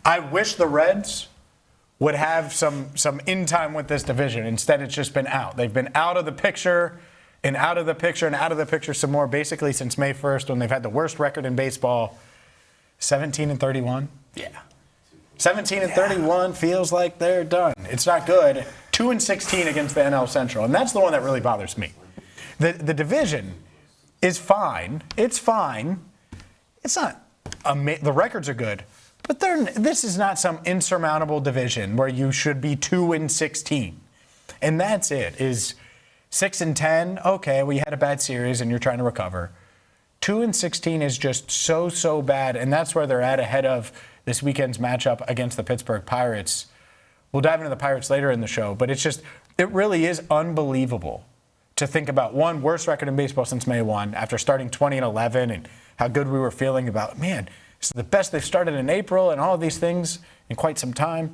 I wish the Reds would have some in time with this division. Instead, it's just been out. They've been out of the picture and out of the picture and out of the picture some more, basically since May 1st, when they've had the worst record in baseball, 17-31. Yeah. 17-31 feels like they're done. It's not good. 2-16 against the NL Central, and that's the one that really bothers me. The division is fine. It's fine. It's not the records are good, but this is not some insurmountable division where you should be 2-16. And that's it. Is 6-10, okay, well, you had a bad series and you're trying to recover. 2-16 is just so bad, and that's where they're at ahead of this weekend's matchup against the Pittsburgh Pirates. We'll dive into the Pirates later in the show, but it really is unbelievable to think about one worst record in baseball since May 1 after starting 20-11 and how good we were feeling about, man, this is the best they've started in April and all of these things in quite some time.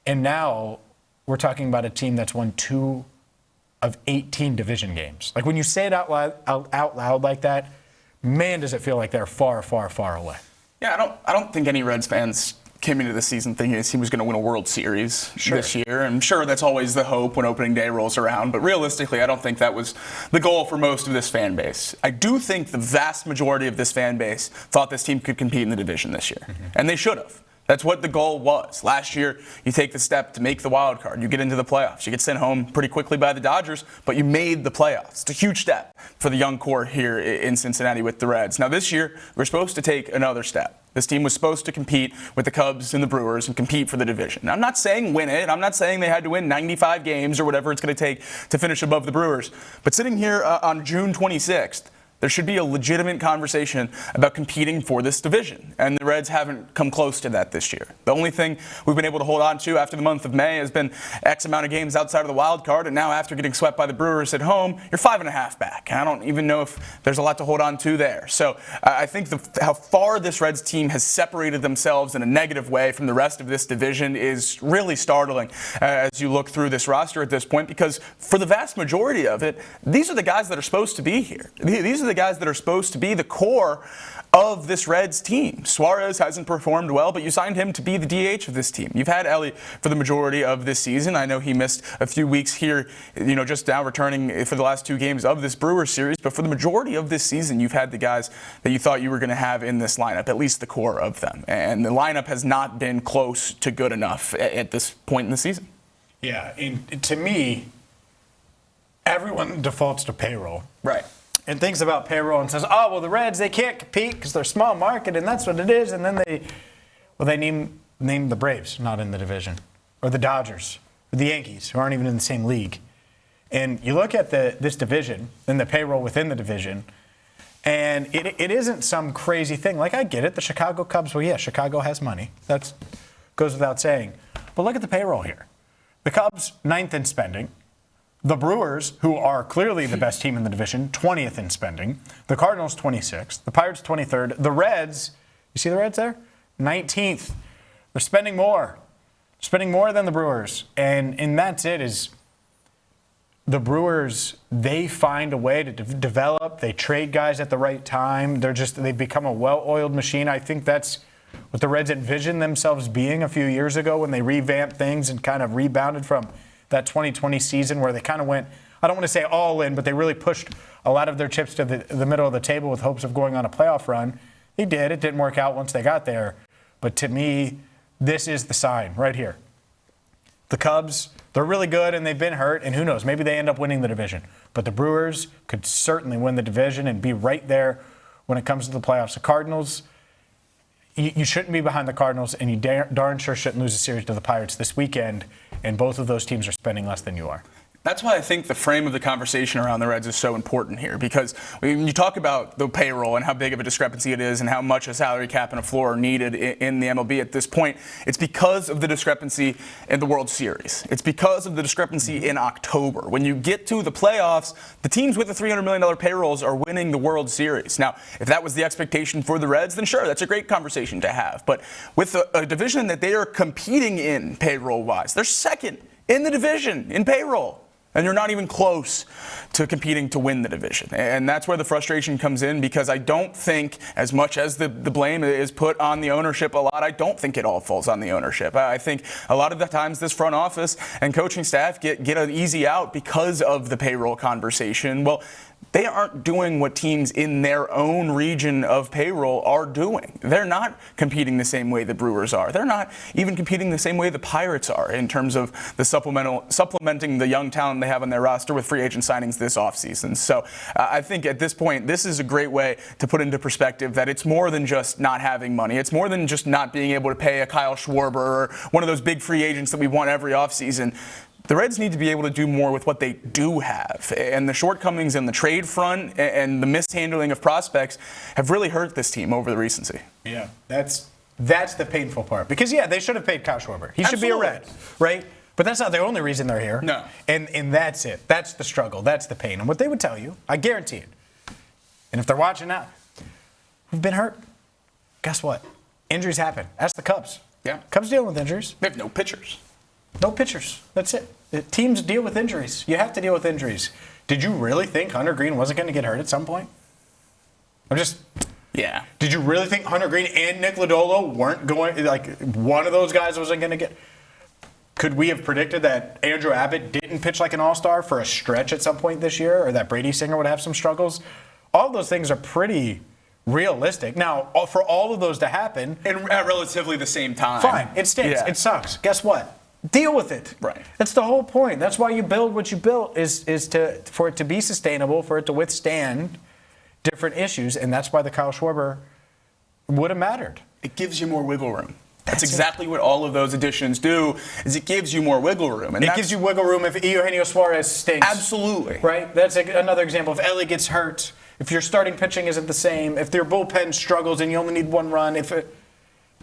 And now we're talking about a team that's won 2 of 18 division games. Like when you say it out loud like that, man, does it feel like they're far away. Yeah, I don't think any Reds fans came into the season thinking his team was going to win a World Series this year. And sure, that's always the hope when opening day rolls around. But realistically, I don't think that was the goal for most of this fan base. I do think the vast majority of this fan base thought this team could compete in the division this year. Mm-hmm. And they should have. That's what the goal was. Last year, you take the step to make the wild card. You get into the playoffs. You get sent home pretty quickly by the Dodgers, but you made the playoffs. It's a huge step for the young core here in Cincinnati with the Reds. Now, this year, we're supposed to take another step. This team was supposed to compete with the Cubs and the Brewers and compete for the division. Now, I'm not saying win it. I'm not saying they had to win 95 games or whatever it's going to take to finish above the Brewers. But sitting here on June 26th, there should be a legitimate conversation about competing for this division. And the Reds haven't come close to that this year. The only thing we've been able to hold on to after the month of May has been X amount of games outside of the wild card. And now after getting swept by the Brewers at home, you're 5.5 back. And I don't even know if there's a lot to hold on to there. So I think how far this Reds team has separated themselves in a negative way from the rest of this division is really startling as you look through this roster at this point, because for the vast majority of it, these are the guys that are supposed to be here. These are the guys that are supposed to be the core of this Reds team. Suarez hasn't performed well, but you signed him to be the DH of this team. You've had Ellie for the majority of this season. I know he missed a few weeks here, just now returning for the last 2 games of this Brewers series, but for the majority of this season, you've had the guys that you thought you were going to have in this lineup, at least the core of them. And the lineup has not been close to good enough at this point in the season. Yeah, and to me, everyone defaults to payroll. Right. And thinks about payroll and says, oh, well, the Reds, they can't compete because they're small market, and that's what it is. And then they name the Braves, not in the division, or the Dodgers, or the Yankees, who aren't even in the same league. And you look at this division and the payroll within the division, and it isn't some crazy thing. Like, I get it. The Chicago Cubs, well, yeah, Chicago has money. That goes without saying. But look at the payroll here. The Cubs, 9th in spending. The Brewers, who are clearly the best team in the division, 20th in spending. The Cardinals, 26th. The Pirates, 23rd. The Reds, you see the Reds there? 19th. They're spending more. Spending more than the Brewers. And that's it, is the Brewers, they find a way to develop. They trade guys at the right time. They've become a well-oiled machine. I think that's what the Reds envisioned themselves being a few years ago when they revamped things and kind of rebounded from that 2020 season where they kind of went, I don't want to say all in, but they really pushed a lot of their chips to the middle of the table with hopes of going on a playoff run. They did. It didn't work out once they got there. But to me, this is the sign right here. The Cubs, they're really good and they've been hurt, and who knows, maybe they end up winning the division. But the Brewers could certainly win the division and be right there when it comes to the playoffs. The Cardinals, you shouldn't be behind the Cardinals, and you darn sure shouldn't lose a series to the Pirates this weekend, and both of those teams are spending less than you are. That's why I think the frame of the conversation around the Reds is so important here, because when you talk about the payroll and how big of a discrepancy it is and how much a salary cap and a floor are needed in the MLB at this point, it's because of the discrepancy in the World Series. It's because of the discrepancy in October. When you get to the playoffs, the teams with the $300 million payrolls are winning the World Series. Now, if that was the expectation for the Reds, then sure, that's a great conversation to have. But with a division that they are competing in payroll-wise, they're second in the division in payroll. And you're not even close to competing to win the division. And that's where the frustration comes in, because I don't think, as much as the blame is put on the ownership a lot, I don't think it all falls on the ownership. I think a lot of the times this front office and coaching staff get an easy out because of the payroll conversation. Well, they aren't doing what teams in their own region of payroll are doing. They're not competing the same way the Brewers are. They're not even competing the same way the Pirates are in terms of the supplementing the young talent they have on their roster with free agent signings this offseason. So I think at this point, this is a great way to put into perspective that it's more than just not having money. It's more than just not being able to pay a Kyle Schwarber or one of those big free agents that we want every offseason. The Reds need to be able to do more with what they do have. And the shortcomings in the trade front and the mishandling of prospects have really hurt this team over the recency. Yeah, that's the painful part. Because, yeah, they should have paid Kyle Schwarber. He should be a Red, right? But that's not the only reason they're here. No. And that's it. That's the struggle. That's the pain. And what they would tell you, I guarantee it, and if they're watching now, we've been hurt. Guess what? Injuries happen. Ask the Cubs. Yeah. Cubs dealing with injuries. They have no pitchers. No pitchers. That's it. Teams deal with injuries. You have to deal with injuries. Did you really think Hunter Green wasn't going to get hurt at some point? Yeah. Did you really think Hunter Green and Nick Lodolo weren't going, like, one of those guys wasn't going to get? Could we have predicted that Andrew Abbott didn't pitch like an all-star for a stretch at some point this year, or that Brady Singer would have some struggles? All of those things are pretty realistic. Now, for all of those to happen, And at relatively the same time. fine, it stinks. Yeah. It sucks. Guess what? Deal with it. Right. That's the whole point. That's why you build what you built is for it to be sustainable, for it to withstand different issues, and that's why the Kyle Schwarber would have mattered. It gives you more wiggle room. That's exactly what all of those additions do, is it gives you more wiggle room. And It gives you wiggle room if Eugenio Suarez stinks. Absolutely. Right? That's another example. If Ellie gets hurt, if your starting pitching isn't the same, if their bullpen struggles and you only need one run,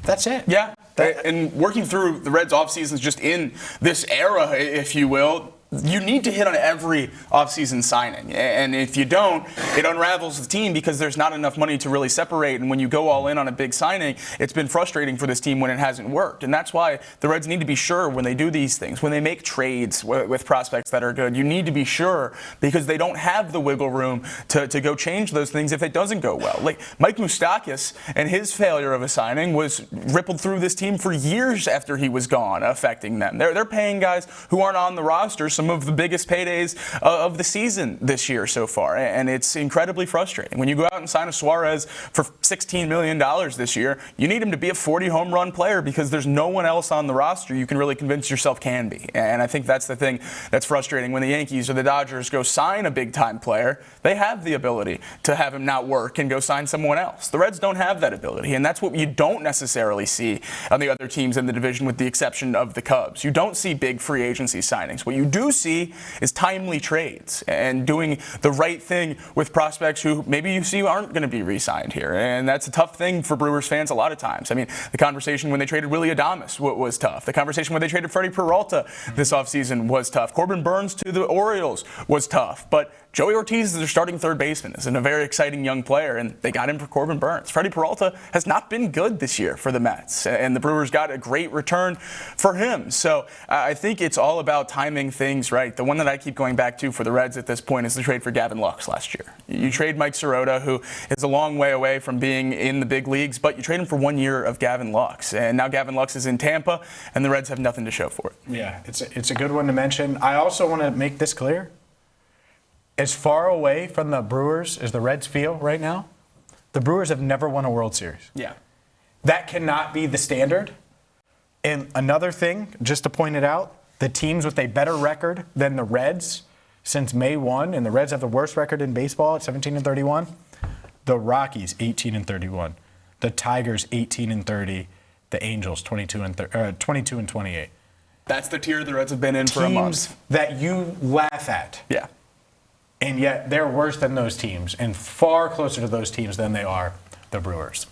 that's it. Yeah. And working through the Reds offseasons just in this era, if you will, you need to hit on every offseason signing. And if you don't, it unravels the team because there's not enough money to really separate. And when you go all in on a big signing, it's been frustrating for this team when it hasn't worked. And that's why the Reds need to be sure when they do these things, when they make trades with prospects that are good, you need to be sure because they don't have the wiggle room to go change those things if it doesn't go well. Like Mike Moustakas and his failure of a signing was rippled through this team for years after he was gone, affecting them. They're paying guys who aren't on the roster some of the biggest paydays of the season this year so far, and it's incredibly frustrating. When you go out and sign a Suarez for $16 million this year, you need him to be a 40 home run player because there's no one else on the roster you can really convince yourself can be. And I think that's the thing that's frustrating. When the Yankees or the Dodgers go sign a big time player, they have the ability to have him not work and go sign someone else. The Reds don't have that ability, and that's what you don't necessarily see on the other teams in the division with the exception of the Cubs. You don't see big free agency signings. What you do see is timely trades and doing the right thing with prospects who maybe you see aren't going to be re-signed here. And that's a tough thing for Brewers fans a lot of times. I mean, the conversation when they traded Willie Adames was tough. The conversation when they traded Freddie Peralta this offseason was tough. Corbin Burns to the Orioles was tough. But Joey Ortiz is their starting third baseman, is a very exciting young player, and they got him for Corbin Burns. Freddie Peralta has not been good this year for the Mets, and the Brewers got a great return for him. So I think it's all about timing things right. The one that I keep going back to for the Reds at this point is the trade for Gavin Lux last year. You trade Mike Sirota, who is a long way away from being in the big leagues, but you trade him for 1 year of Gavin Lux. And now Gavin Lux is in Tampa, and the Reds have nothing to show for it. Yeah, it's a good one to mention. I also want to make this clear. As far away from the Brewers as the Reds feel right now, the Brewers have never won a World Series. Yeah. That cannot be the standard. And another thing, just to point it out, the teams with a better record than the Reds since May 1, and the Reds have the worst record in baseball at 17-31, the Rockies 18-31, the Tigers 18-30, the Angels 22-28. That's the tier the Reds have been in for a month. Teams that you laugh at. Yeah. And yet they're worse than those teams and far closer to those teams than they are the Brewers.